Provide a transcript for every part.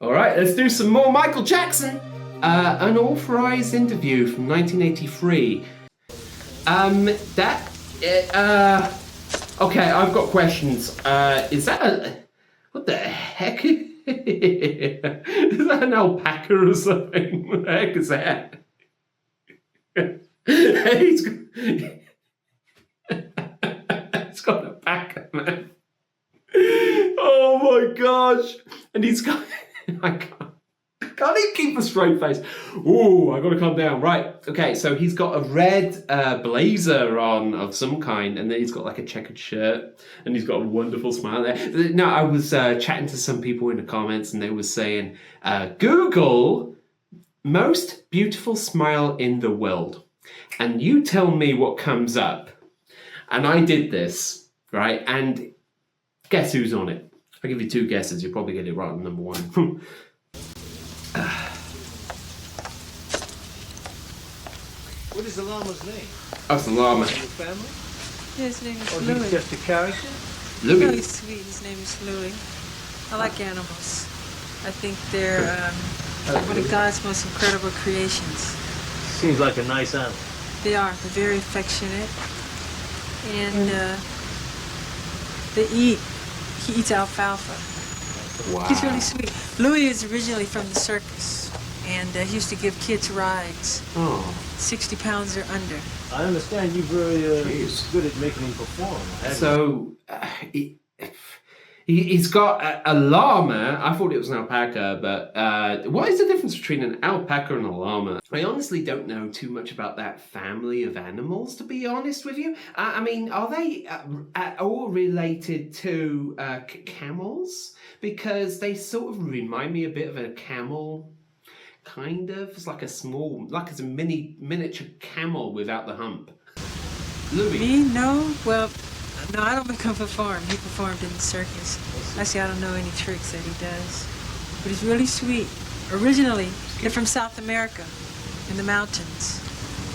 All right, let's do some more Michael Jackson. Unauthorized interview from 1983. Okay, I've got questions. Is that a... What the heck? Is that an alpaca or something? What the heck is that? He's got a packer, man. Oh my gosh. And he's got... I can't even keep a straight face. Ooh, I gotta calm down. Right, okay, so he's got a red blazer on of some kind, and then he's got like a checkered shirt, and he's got a wonderful smile there. Now, I was chatting to some people in the comments, and they were saying, Google most beautiful smile in the world, and you tell me what comes up. And I did this, right, and guess who's on it? I'll give you two guesses, you'll probably get it right on number one. What is the llama's name? That's the llama. Your family? Yeah, his name is Or Louie. he's just a character? Louie. Really sweet. His name is Louie. I like animals. I think they're one of God's most incredible creations. Seems like a nice animal. They are. They're very affectionate. And they eat. He eats alfalfa. Wow. He's really sweet. Louie is originally from the circus. And he used to give kids rides. Oh. 60 pounds or under. I understand you're very good at making him perform. So he's got a llama. I thought it was an alpaca, but what is the difference between an alpaca and a llama? I honestly don't know too much about that family of animals, to be honest with you. I mean, are they at all related to camels? Because they sort of remind me a bit of a camel. Kind of. It's like a small, like it's a miniature camel without the hump. Louie. Me? No. Well, no, I don't become perform. He performed in the circus. Actually, I don't know any tricks that he does. But he's really sweet. Originally, they're from South America, in the mountains,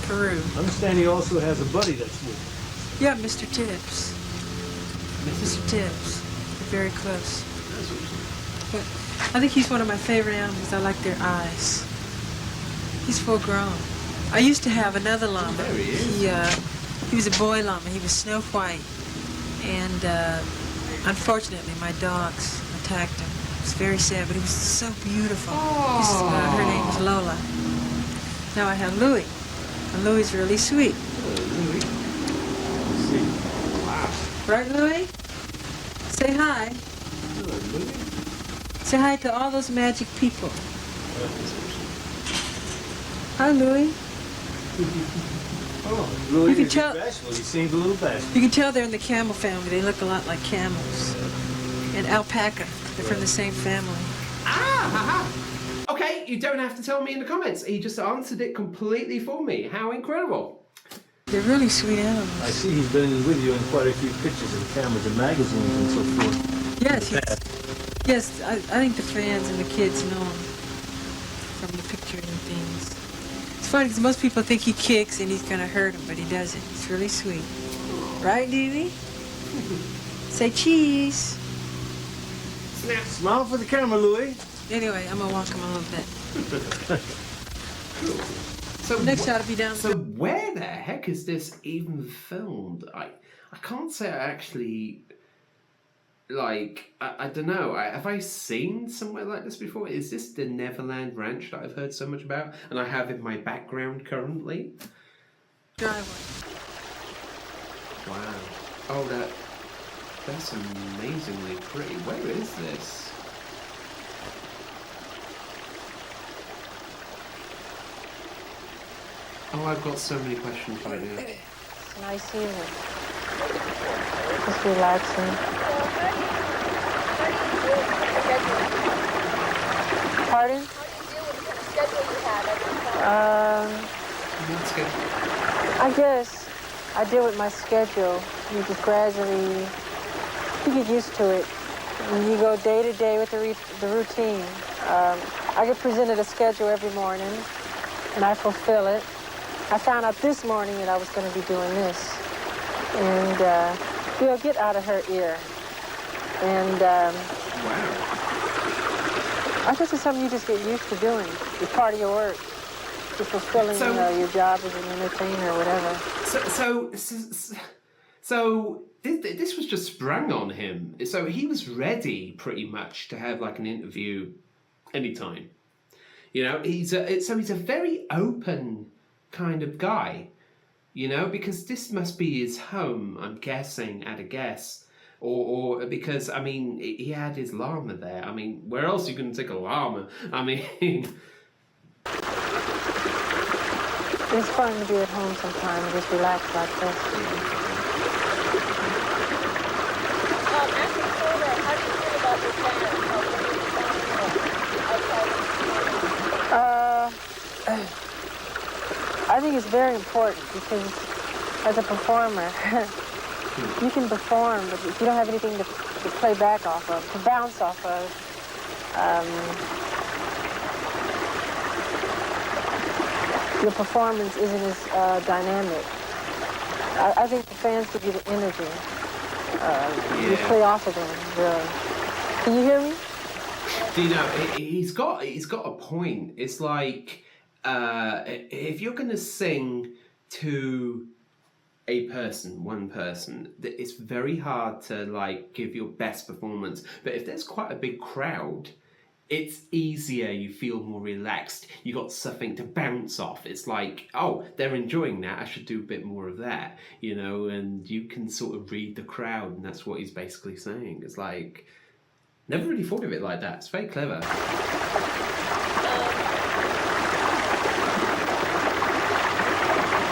Peru. I understand he also has a buddy that's with him. Yeah, Mr. Tibbs. Mr. Tibbs. They're very close. But I think he's one of my favorite animals. I like their eyes. He's full grown. I used to have another llama. There he is. He was a boy llama. He was Snow White. And unfortunately, my dogs attacked him. It was very sad, but he was so beautiful. Her name was Lola. Now I have Louie. And Louie's really sweet. Louie. Wow. Right, Louie? Say hi. Hello, Louie. Say hi to all those magic people. Hi, Louie. Oh, Louie You can is tell- bashful. He seems a little bashful. You can tell they're in the camel family. They look a lot like camels. And alpaca. They're from the same family. Haha. Okay, you don't have to tell me in the comments. He just answered it completely for me. How incredible. They're really sweet animals. I see he's been with you in quite a few pictures and cameras and magazines and so forth. Yes, yes. I think the fans and the kids know him from the pictures and things. It's funny because most people think he kicks and he's going to hurt them, but he doesn't. He's really sweet. Right, Dewey? Say cheese. Snap. Smile for the camera, Louie. Anyway, I'm going to walk him a little bit. So Next shot will be down. So where the heck is this even filmed? I can't say I actually... Like, I don't know, have I seen somewhere like this before? Is this the Neverland Ranch that I've heard so much about and I have in my background currently? Driveway. Wow. Oh, that's amazingly pretty. Where is this? Oh, I've got so many questions right now. It's a nice evening. Just relaxing. Pardon? That's good. I guess I deal with my schedule. You just gradually, you get used to it. And you go day to day with the routine. I get presented a schedule every morning, and I fulfill it. I found out this morning that I was going to be doing this. And, get out of her ear. And, Wow. I guess it's something you just get used to doing. It's part of your work. You're fulfilling your job as an entertainer or whatever. So this was just sprung on him. So he was ready pretty much to have like an interview anytime. You know, he's a very open kind of guy. You know, because this must be his home, I'm guessing, at a guess. Or because, I mean, he had his llama there. I mean, where else are you going to take a llama? I mean... It's fun to be at home sometime and just relax like this. After Toya, how do you feel about your fans? I think it's very important because as a performer, you can perform, but if you don't have anything to play back off of, to bounce off of, your performance isn't as dynamic. I think the fans give you the energy. You play off of them, really. Can you hear me? Do you know, he's got a point. It's like, if you're going to sing to one person, it's very hard to like give your best performance. But if there's quite a big crowd, it's easier, you feel more relaxed, you got something to bounce off. It's like, oh, they're enjoying that, I should do a bit more of that, you know, and you can sort of read the crowd, and that's what he's basically saying. It's like, never really thought of it like that. It's very clever.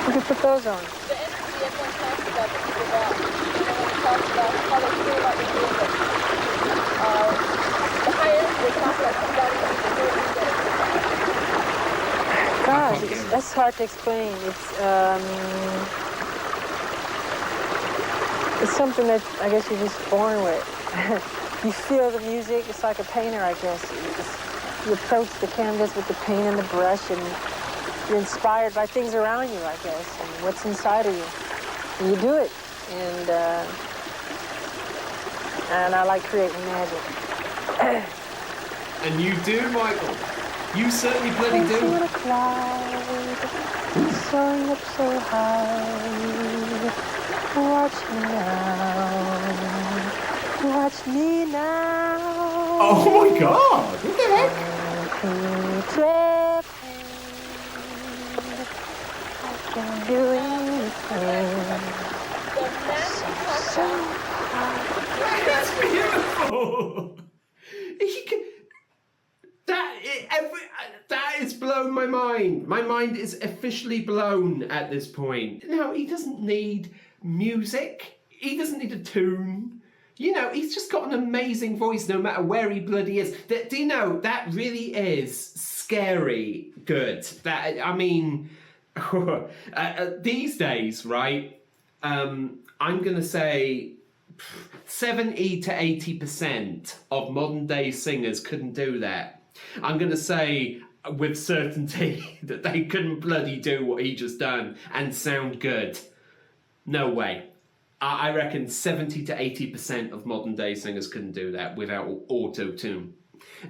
You can put those on. The energy everyone talks about that people watch, you know, when they talk about how they feel about the music. The high energy they talk about comes out of the God, that's hard to explain. It's something that I guess you're just born with. You feel the music. It's like a painter, I guess. You approach the canvas with the paint and the brush, and you're inspired by things around you, I guess, and what's inside of you. And you do it, and I like creating magic. And you do, Michael. You certainly bloody do. Dancing in a cloud, soaring up so high. Watch me now. Watch me now. Oh my God! What the heck? Peter Pan, I can do anything. So That's beautiful. That is blown my mind. My mind is officially blown at this point. No, he doesn't need music. He doesn't need a tune. You know, he's just got an amazing voice no matter where he bloody is. Do you know, that really is scary good. That, I mean, these days, right, I'm going to say 70 to 80% of modern day singers couldn't do that. I'm going to say with certainty that they couldn't bloody do what he just done and sound good. No way. I reckon 70 to 80% of modern day singers couldn't do that without auto-tune.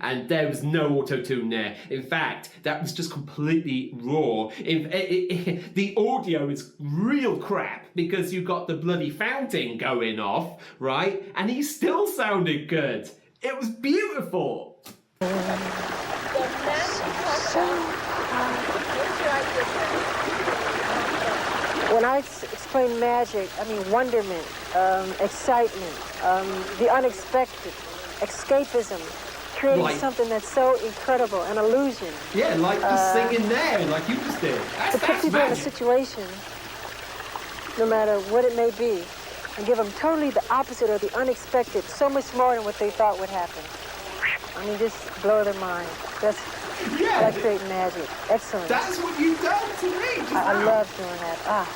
And there was no auto-tune there. In fact, that was just completely raw. The audio is real crap because you got the bloody fountain going off, right? And he still sounded good. It was beautiful. When I explain magic, I mean wonderment, excitement, the unexpected, escapism, creating something that's so incredible, an illusion. Yeah, like just singing there, like you just did. To put people in a situation, no matter what it may be, and give them totally the opposite or the unexpected, so much more than what they thought would happen. I mean, just blow their mind. I like creating magic. Excellent. That's what you've done to me. I love doing that.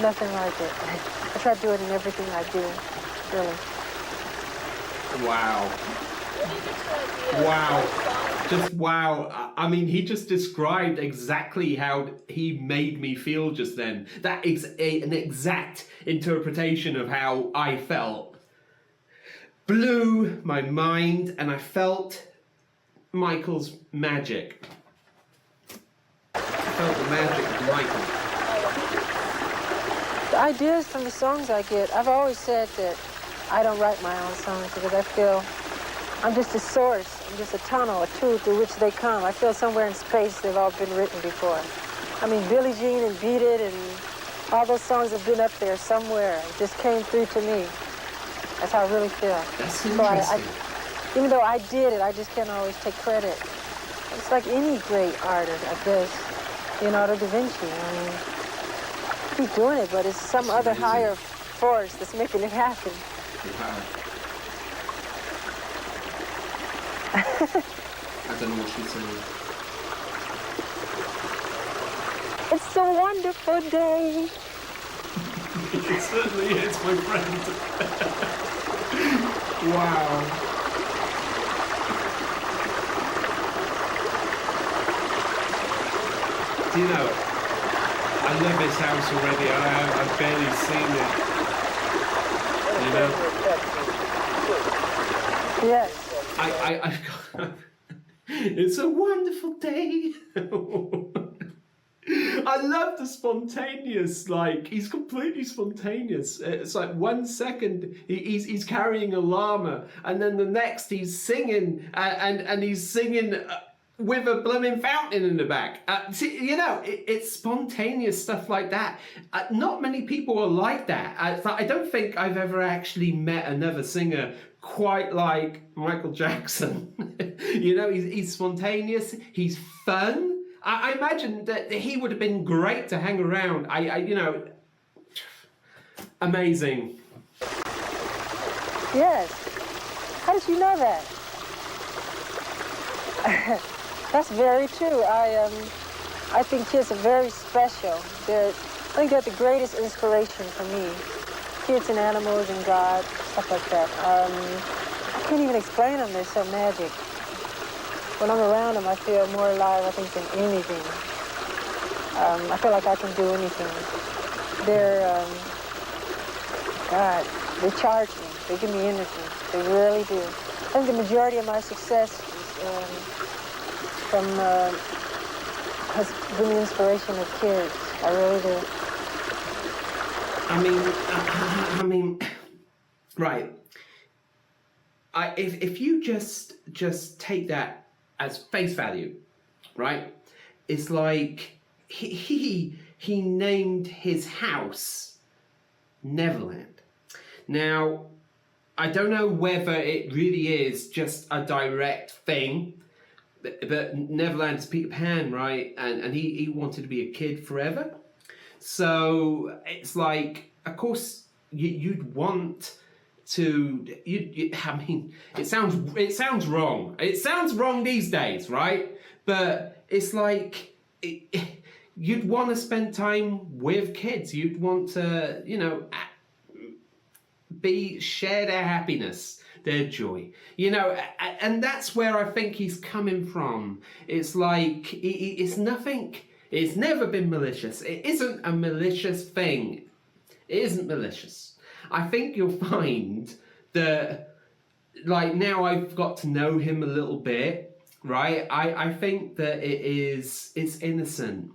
Nothing like it. I try to do it in everything I do, really. Wow. Wow. Just wow. I mean, he just described exactly how he made me feel just then. That is an exact interpretation of how I felt. Blew my mind, and I felt Michael's magic. I felt the magic of Michael. The ideas from the songs I get, I've always said that I don't write my own songs because I feel I'm just a source. I'm just a tunnel, a tube through which they come. I feel somewhere in space they've all been written before. I mean, Billie Jean and Beat It and all those songs have been up there somewhere. It just came through to me. That's how I really feel. That's So interesting. even though I did it, I just can't always take credit. It's like any great artist, I guess. Leonardo da Vinci, I mean, he's doing it, but it's some other amazing. higher force that's making it happen. Wow. I don't know what she's saying. It's a wonderful day. It certainly is, my friend. Wow. Do you know, I love this house already. I've barely seen it. You know? Yes. I've got, it's a wonderful day. I love the spontaneous, like, he's completely spontaneous. It's like 1 second he's carrying a llama, and then the next he's singing, and he's singing with a blooming fountain in the back. You know, it's spontaneous stuff like that. Not many people are like that. I don't think I've ever actually met another singer quite like Michael Jackson. You know, he's spontaneous, he's fun. I imagine that he would have been great to hang around. You know, amazing. Yes. How did you know that? That's very true. I think kids are very special. I think they're the greatest inspiration for me. Kids and animals and God, stuff like that. I can't even explain them. They're so magic. When I'm around them, I feel more alive, I think, than anything. I feel like I can do anything. God, they charge me. They give me energy. They really do. I think the majority of my success has been the inspiration of kids. I really do. I mean, right. If you just take that as face value, right? It's like he named his house Neverland. Now, I don't know whether it really is just a direct thing, but Neverland is Peter Pan, right? And he wanted to be a kid forever. So it's like, of course, you'd want to, I mean, it sounds wrong. It sounds wrong these days, right? But it's like, you'd want to spend time with kids. You'd want to, you know, share their happiness, their joy, you know, and that's where I think he's coming from. It's like, it's nothing, it's never been malicious. It isn't a malicious thing. It isn't malicious. I think you'll find that, like, now I've got to know him a little bit, right? I think that it's innocent.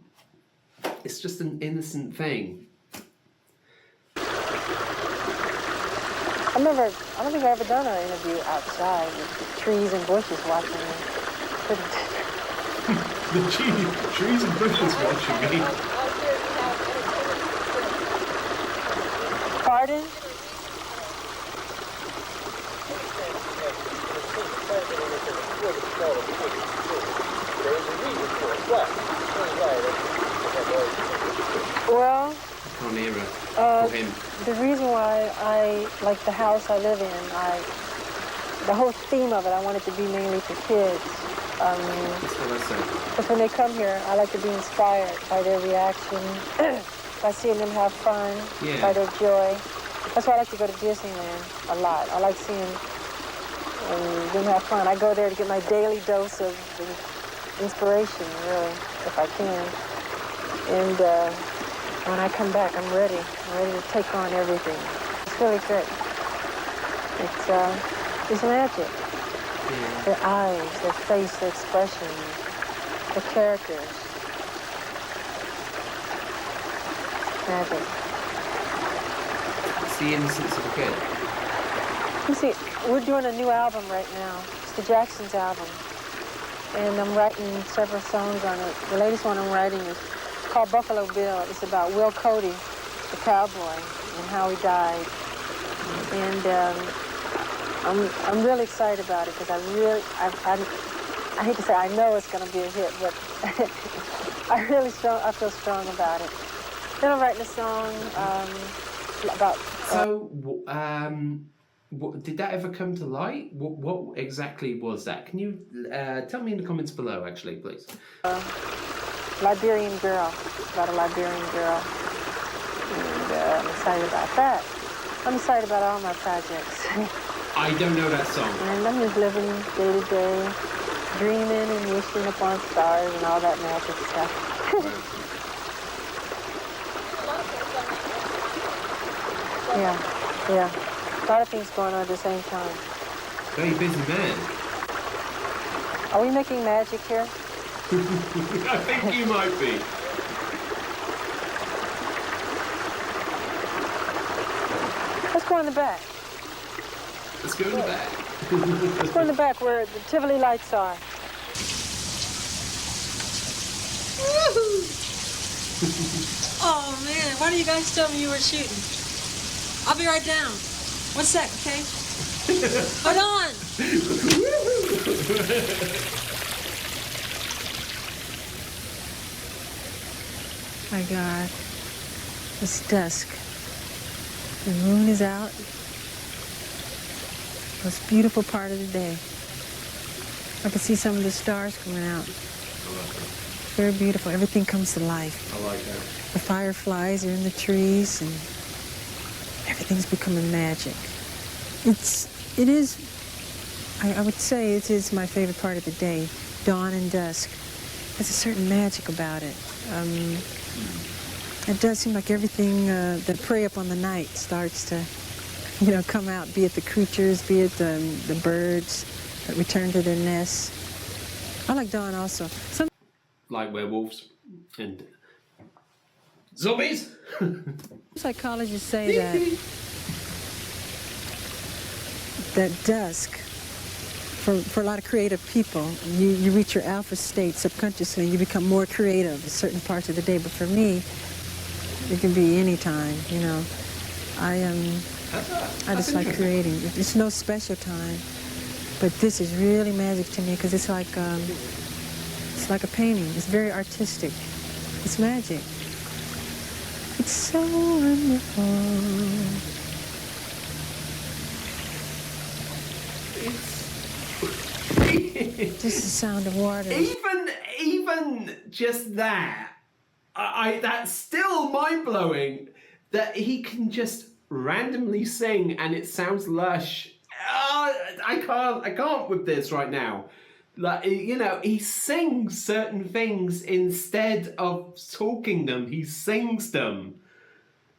It's just an innocent thing. I don't think I've ever done an interview outside with the trees and bushes watching me. The trees and bushes watching me. Pardon? Well, I can't hear her. For him. the reason why I like the house I live in, the whole theme of it, I want it to be mainly for kids. That's what I said. Because when they come here, I like to be inspired by their reaction, by seeing them have fun, by their joy. That's why I like to go to Disneyland a lot. I like seeing them have fun. I go there to get my daily dose of inspiration, really, if I can. And when I come back, I'm ready. I'm ready to take on everything. It's really good. It's magic. Their eyes, their face, their expressions, the characters. Magic. It's the innocence of a kid. You see, we're doing a new album right now. It's the Jacksons album. And I'm writing several songs on it. The latest one I'm writing is called Buffalo Bill. It's about Will Cody, the cowboy, and how he died. And I'm really excited about it because I hate to say I know it's going to be a hit, but I feel strong about it. Then I'm writing a song about... Did that ever come to light? What exactly was that? Can you tell me in the comments below, actually, please? Liberian Girl. It's about a Liberian girl. And I'm excited about that. I'm excited about all my projects. I don't know that song. And I'm just living day to day, dreaming and wishing upon stars and all that magic stuff. Yeah. A lot of things going on at the same time. Very busy man. Are we making magic here? I think you might be. Let's go in the back. Let's go in the back. Let's go in the back where the Tivoli lights are. Oh man, why do you guys tell me you were shooting? I'll be right down. 1 sec, okay? Hold on! My God, it's dusk. The moon is out. Most beautiful part of the day. I can see some of the stars coming out. Very beautiful. Everything comes to life. I like that. The fireflies are in the trees and everything's becoming magic. I would say it is my favorite part of the day, dawn and dusk. There's a certain magic about it. It does seem like everything that prey upon the night starts to, come out, be it the creatures, be it the birds that return to their nests. I like dawn also. Like werewolves and zombies. Psychologists say that dusk, for a lot of creative people, you reach your alpha state subconsciously, you become more creative at certain parts of the day. But for me, it can be any time, I just like creating. It's no special time, but this is really magic to me because it's like a painting. It's very artistic. It's magic. It's so wonderful. Just the sound of water. Even just that, that's still mind-blowing that he can just randomly sing and it sounds lush. I can't with this right now. Like, he sings certain things instead of talking them. He sings them.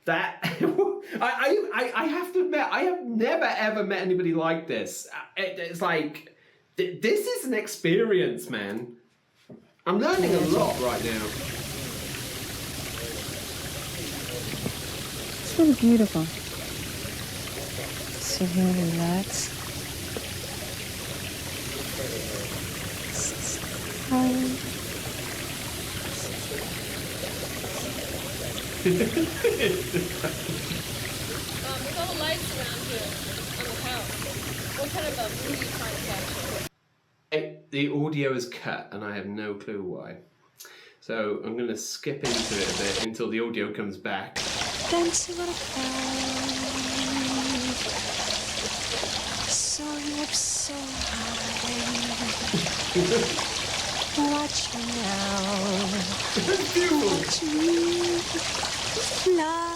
That I have to admit, I have never ever met anybody like this. It's like, this is an experience, man. I'm learning a lot right now. It's really beautiful. Sit here and relax. With all the lights around here on the house, what kind of a mood are you trying to capture? The audio is cut and I have no clue why. So I'm going to skip into it a bit until the audio comes back. Dancing on a cloud, soaring up so high. Watch me now. Watch me fly.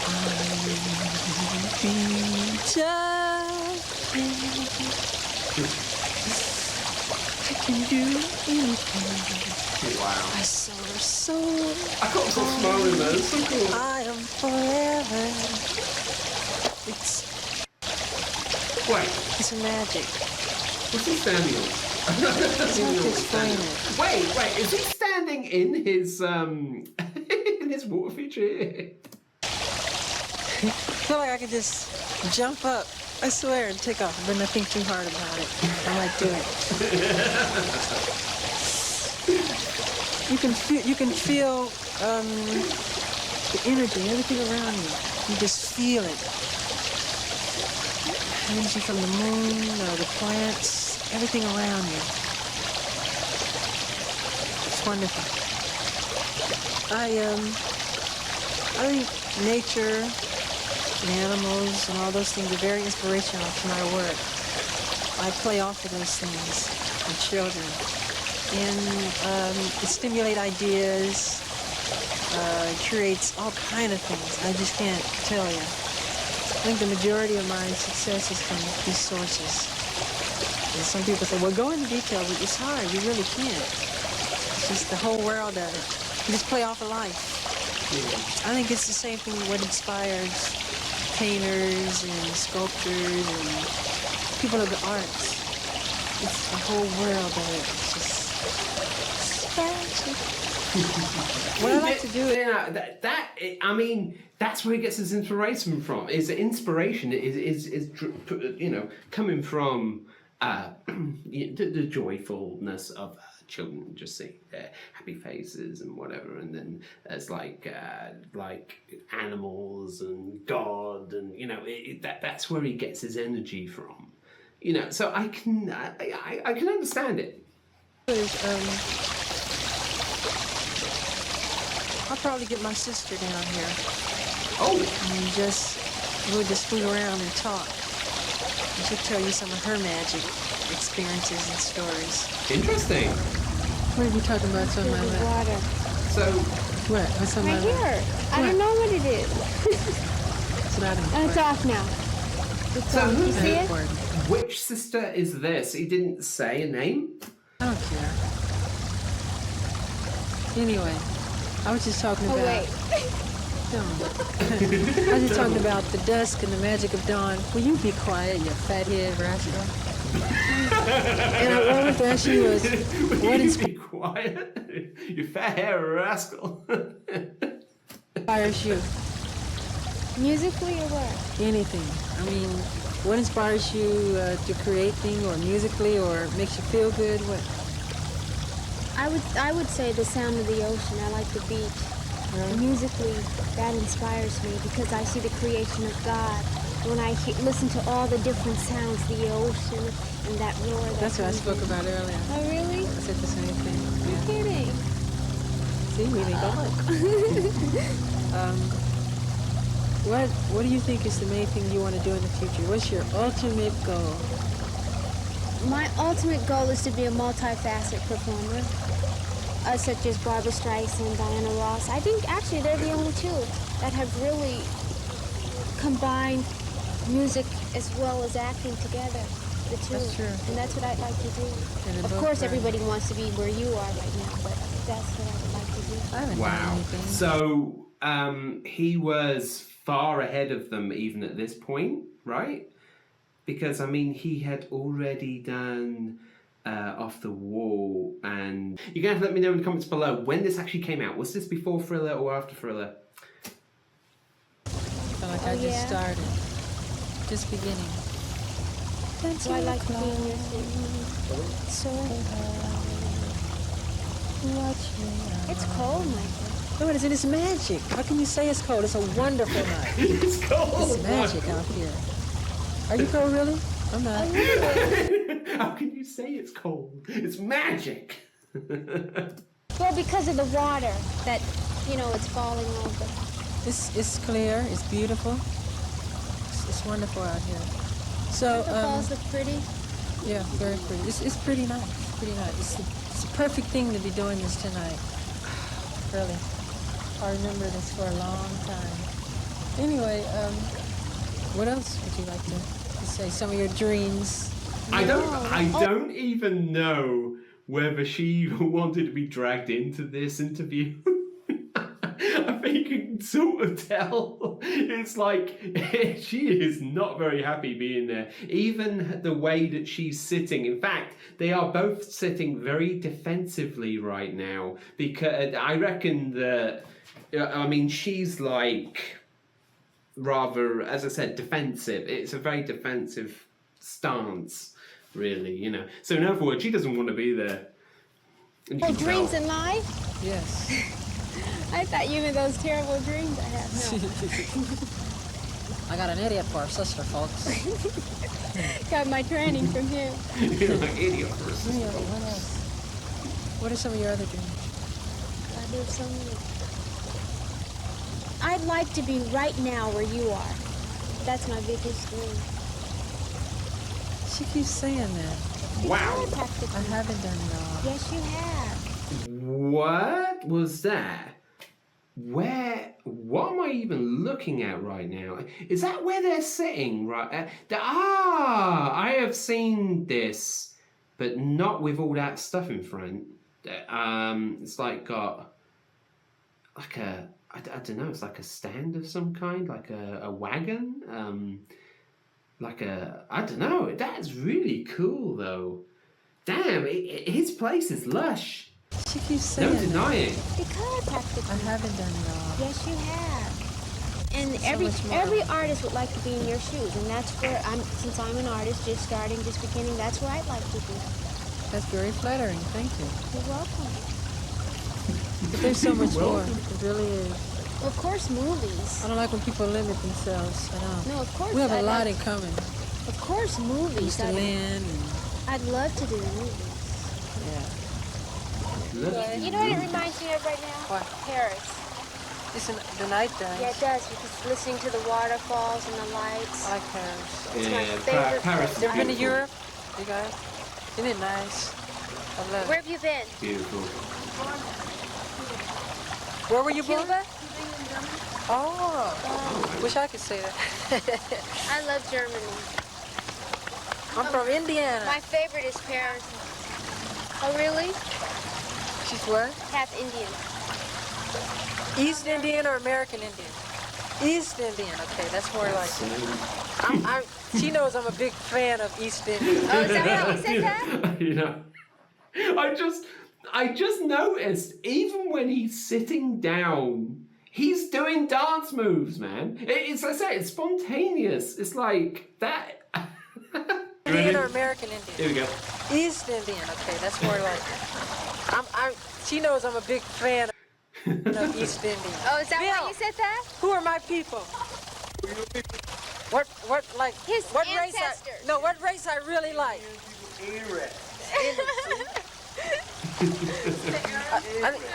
I'll be jumping. I can do anything. Wow. I soar so I got so smiling there. It's so cool. I am forever. It's Wait, It's magic. what's he standing on? I don't It's hard even know to what he's standing explain on. Wait, is he standing in his in his water feature here? I feel like I could just jump up, I swear, and take off, but not think too hard about it. I might do it. You can feel the energy, everything around you. You just feel it. Energy from the moon, the plants, everything around you. It's wonderful. I think nature and animals and all those things are very inspirational to my work. I play off of those things with children. And it stimulates ideas, it creates all kind of things. I just can't tell you. I think the majority of my success is from these sources. And some people say, well, go into detail, but it's hard. You really can't. It's just the whole world of it. You just play off of life. Yeah. I think it's the same thing what inspires painters and sculptors and people of the arts. It's the whole world of it. It's just what I like to do is I mean, that's where he gets his inspiration from. Is inspiration is you know, coming from the joyfulness of children, just see their happy faces and whatever, and then there's like animals and God, and you know that's where he gets his energy from. You know, so I can understand it. I'll probably get my sister down here. Oh. And we'll just fool around and talk. And she'll tell you some of her magic experiences and stories. Interesting. What are you talking about? Something like that? Water. So. What? What's something Right like that? here. I don't know what it is. It's not And it's off now. It's So off. You who's see it? Which sister is this? He didn't say a name. I don't care. Anyway, I was just talking Oh, about... wait. No. I was just talking about the dusk and the magic of dawn. Will you be quiet, you fathead rascal? And what I wanted to ask you was, what Be quiet, you fat hair rascal. inspires you? Musically or what? Anything. I mean, what inspires you to create things, or musically, or makes you feel good? What? I would say the sound of the ocean. I like the beach. Right. Musically, that inspires me because I see the creation of God. When I listen to all the different sounds, the ocean and that roar. That's what I spoke about earlier. Oh, really? I said the same thing. You're Yeah. kidding. See, we didn't go. What do you think is the main thing you want to do in the future? What's your ultimate goal? My ultimate goal is to be a multifaceted performer, such as Barbra Streisand, Diana Ross. I think actually they're the only two that have really combined music as well as acting together. The two. That's true. And that's what I'd like to do. And they're Of both course, very- everybody wants to be where you are right now, but that's what I would like to do. I haven't done Wow. anything. So he was far ahead of them even at this point, right? Because I mean, he had already done Off the Wall, and you're gonna have to let me know in the comments below when this actually came out. Was this before Thriller or after Thriller? I feel like I yeah. just started. Just beginning. So I like to be in your city. So it's cold, Michael. No, it isn't. It's magic. How can you say it's cold? It's a wonderful night. It's cold. It's magic out here. Are you cold, really? I'm not. How can you say it's cold? It's magic. Well, because of the water that, it's falling over. It's clear. It's beautiful. It's wonderful out here. So, The falls look pretty. yeah, very pretty. It's pretty nice. Pretty nice. It's a perfect thing to be doing this tonight. Really. I remember this for a long time. Anyway, what else would you like to say? Some of your dreams. I don't even know whether she wanted to be dragged into this interview. I think you can sort of tell. It's like she is not very happy being there. Even the way that she's sitting. In fact, they are both sitting very defensively right now, because I reckon that, I mean, she's like rather, as I said, defensive. It's a very defensive stance, really, you know. So in other words, she doesn't want to be there. And you Oh, can dreams tell. in life? Yes. I thought you meant those terrible dreams I have. No. I got an idiot for a sister, folks. Got my training from him. You're like idiot for a sister. What else? What are some of your other dreams? I do so many. I'd like to be right now where you are. That's my biggest dream. She keeps saying that. Wow. I haven't done it all. Yes, you have. What was that? What am I even looking at right now? Is that where they're sitting? Right? I have seen this, but not with all that stuff in front. It's like got like a, I don't know, it's like a stand of some kind, like a wagon. Like a, I don't know, that's really cool though. Damn, his place is lush. She keeps saying Don't deny it. Because I haven't done it all. yes, you have. And So much more. every artist would like to be in your shoes, and that's where since I'm an artist, just starting, just beginning, that's where I'd like to be. That's very flattering. Thank you. You're welcome. But there's so much Well- more. It really is. Well, of course, movies. I don't like when people limit themselves. I don't. No, of course. We have a I'd lot like- in common. Of course, movies. Mr. Lynn and I'd love to do movies. yeah. You know what it reminds me of right now? What? Paris. It's the night does. Yeah, it does, because listening to the waterfalls and the lights. I like Paris. It's my Yeah, favorite Paris place. is You ever been to beautiful. Europe? You guys? Isn't it nice? I love Where it. have you been? Beautiful. Where were you born? Cuba? Oh. Wish I could say that. I love Germany. I'm from Indiana. My favorite is Paris. Oh, really? She's what? Half Indian. East Indian or American Indian? East Indian. Okay, that's more like it. She knows I'm a big fan of East Indian. Oh, is that how you said that? You know, I just noticed, even when he's sitting down, he's doing dance moves, man. It's, I say, it's spontaneous. It's like that. Indian or American Indian? Here we go. East Indian. Okay, that's more like it. She knows I'm a big fan of East Indian. Oh, is that why Bill, you said that? Who are my people? What like His what ancestors. race? What race I really like?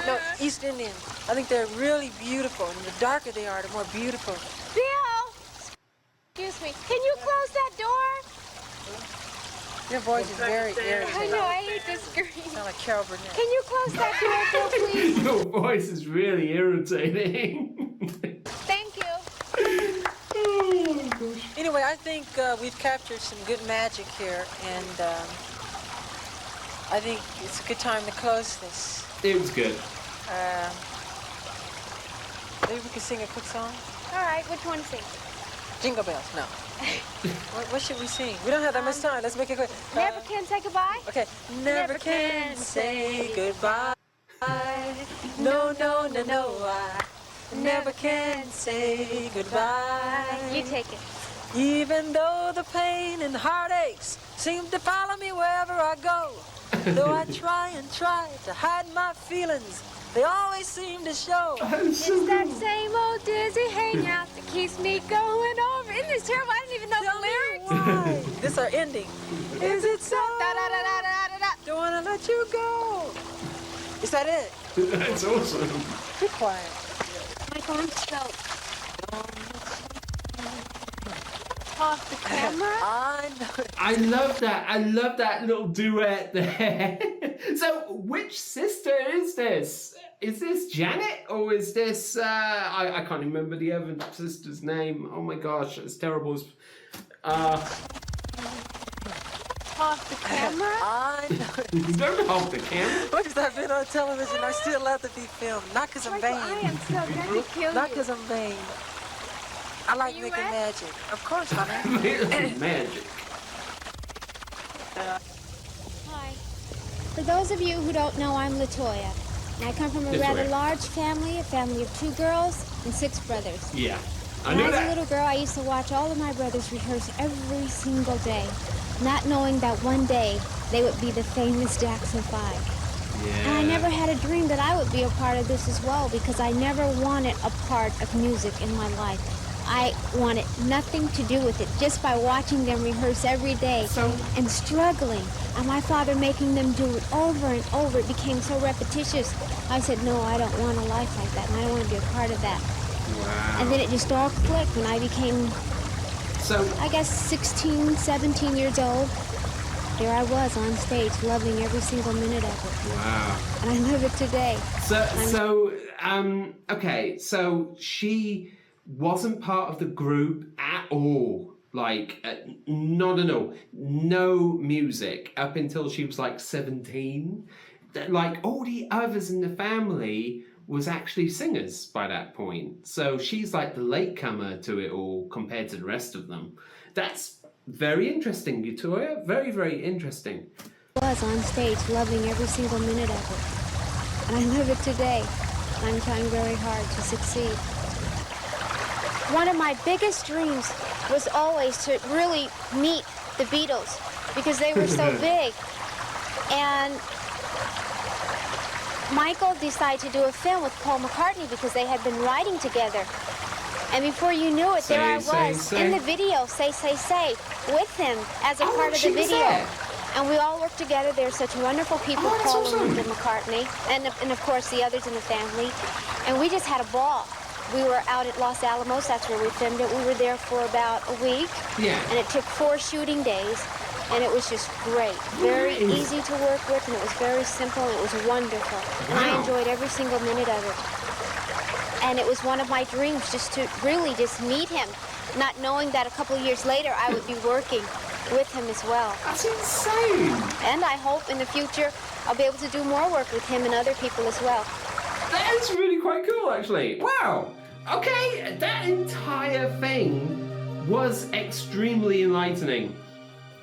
No, East Indian. I think they're really beautiful, and the darker they are, the more beautiful. Bill! Excuse me. Can you close that door? Your voice is very I irritating. know, I hate this scream. Sound like Carol Burnett. Can you close that door, Bill, please? Your voice is really irritating. Thank you. Oh, gosh. Anyway, I think we've captured some good magic here, and I think it's a good time to close this. It was good. Maybe we can sing a quick song? All right, which one to sing? Jingle bells, no. what should we sing? We don't have that much time. Let's make it quick. Never can say goodbye? Okay. Never can say goodbye. No, no, no, no. I never can say goodbye. You take it. Even though the pain and heartaches seem to follow me wherever I go. Though I try and try to hide my feelings, they always seem to show. It's that same old dizzy hangout that keeps me going over. Isn't this terrible? I didn't even know the lyrics. Why? This is our ending. Is it so? Da, da, da, da, da, da, da. Don't wanna let you go. Is that it? That's awesome. Be quiet. Michael, I'm so off the camera. I know. I love that. I love that little duet there. So, which sister is this? Is this Janet or is this? I can't remember the other sister's name. Oh my gosh, it's terrible. off the camera. I know. You don't hold the camera. Because I've been on television, I still love to be filmed. Not because I'm vain. I am so going to kill Not you. because I'm vain. I like you making wet? magic. Of course, honey. Magic. Hi. For those of you who don't know, I'm Latoya. And I come from a Latoya. rather large family, a family of 2 girls and 6 brothers. Yeah. I When knew I was a that. little girl, I used to watch all of my brothers rehearse every single day, not knowing that one day they would be the famous Jackson 5. Yeah. And I never had a dream that I would be a part of this as well, because I never wanted a part of music in my life. I wanted nothing to do with it, just by watching them rehearse every day and struggling, and my father making them do it over and over. It became so repetitious. I said, no, I don't want a life like that, and I don't want to be a part of that. Wow. And then it just all clicked when I became, So, I guess, 16, 17 years old. There I was on stage, loving every single minute of it. wow. And I love it today. Okay, so she wasn't part of the group at all. Like, not at all. No music up until she was like 17. Like, all the others in the family was actually singers by that point. So she's like the latecomer to it all compared to the rest of them. That's very interesting, Latoya. Very, very interesting. I was on stage, loving every single minute of it. And I love it today. And I'm trying very hard to succeed. One of my biggest dreams was always to really meet the Beatles, because they were so big. And Michael decided to do a film with Paul McCartney because they had been writing together. And before you knew it, there I was in the video, Say, with him as a part of the video. And we all worked together. They're such wonderful people, Paul and Linda McCartney, and of course the others in the family. And we just had a ball. We were out at Los Alamos, that's where we filmed it. We were there for about a week. Yeah. And it took 4 shooting days. And it was just great. Very easy to work with, and it was very simple, and it was wonderful. And I enjoyed every single minute of it. And it was one of my dreams, just to really just meet him, not knowing that a couple of years later I would be working with him as well. That's insane. And I hope in the future I'll be able to do more work with him and other people as well. That is really quite cool, actually. Wow. Okay, that entire thing was extremely enlightening.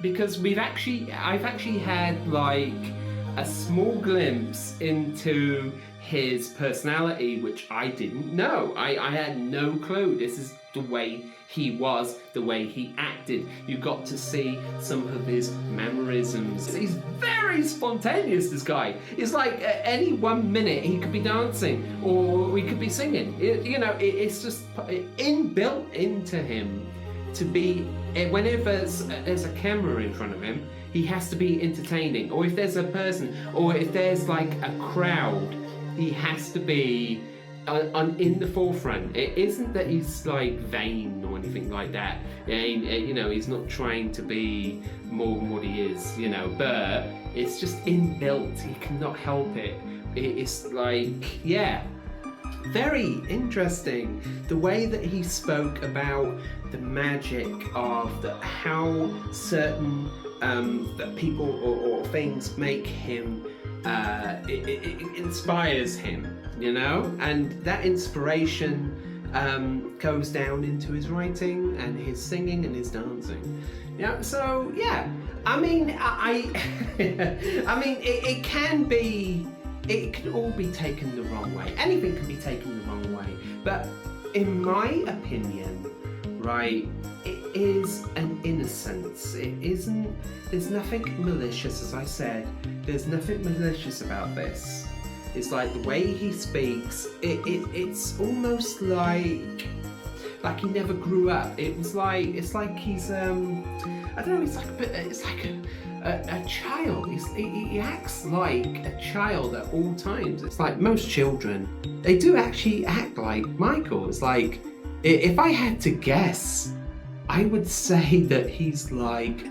Because I've actually had like a small glimpse into his personality, which I didn't know. I had no clue. This is the way he was, the way he acted. You got to see some of his mannerisms. He's very spontaneous, this guy. It's like at any 1 minute he could be dancing or we could be singing. It's just inbuilt into him to be, whenever there's a camera in front of him, he has to be entertaining. Or if there's a person, or if there's like a crowd, he has to be in the forefront. It isn't that he's like vain or anything like that. He's not trying to be more than what he is, but it's just inbuilt. He cannot help it. It's like, yeah. Very interesting the way that he spoke about the magic of how certain people or things make him, it inspires him, and that inspiration goes down into his writing and his singing and his dancing. So yeah, I mean, it can be. It can all be taken the wrong way. Anything can be taken the wrong way. But in my opinion, right, it is an innocence. It isn't, there's nothing malicious, as I said. There's nothing malicious about this. It's like the way he speaks, it's almost like he never grew up. It's like he's, I don't know, it's like a child. He acts like a child at all times. It's like most children, they do actually act like Michael. It's like, if I had to guess, I would say that he's like,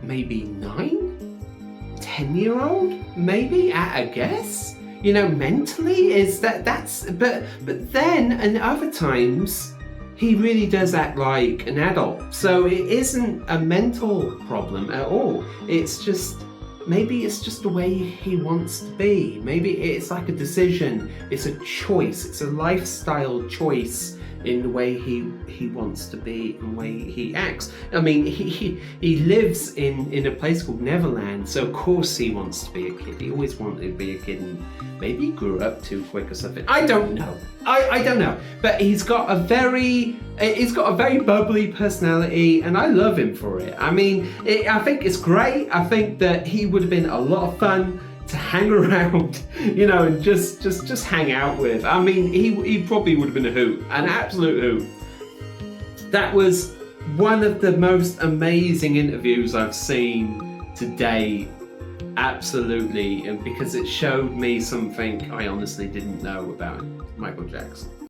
maybe 9? 10-year-old? Maybe, at a guess? Mentally, is that's, but then, and other times, he really does act like an adult. So it isn't a mental problem at all. It's just, maybe it's just the way he wants to be. Maybe it's like a decision, it's a choice, it's a lifestyle choice in the way he wants to be and the way he acts. I mean, he lives in a place called Neverland, so of course he wants to be a kid. He always wanted to be a kid, and maybe he grew up too quick or something. I don't know. I don't know. But he's got a very bubbly personality, and I love him for it. I mean, I think it's great. I think that he would have been a lot of fun to hang around, you know, and just hang out with. I mean, he probably would have been a hoot, an absolute hoot. That was one of the most amazing interviews I've seen today, absolutely, and because it showed me something I honestly didn't know about Michael Jackson.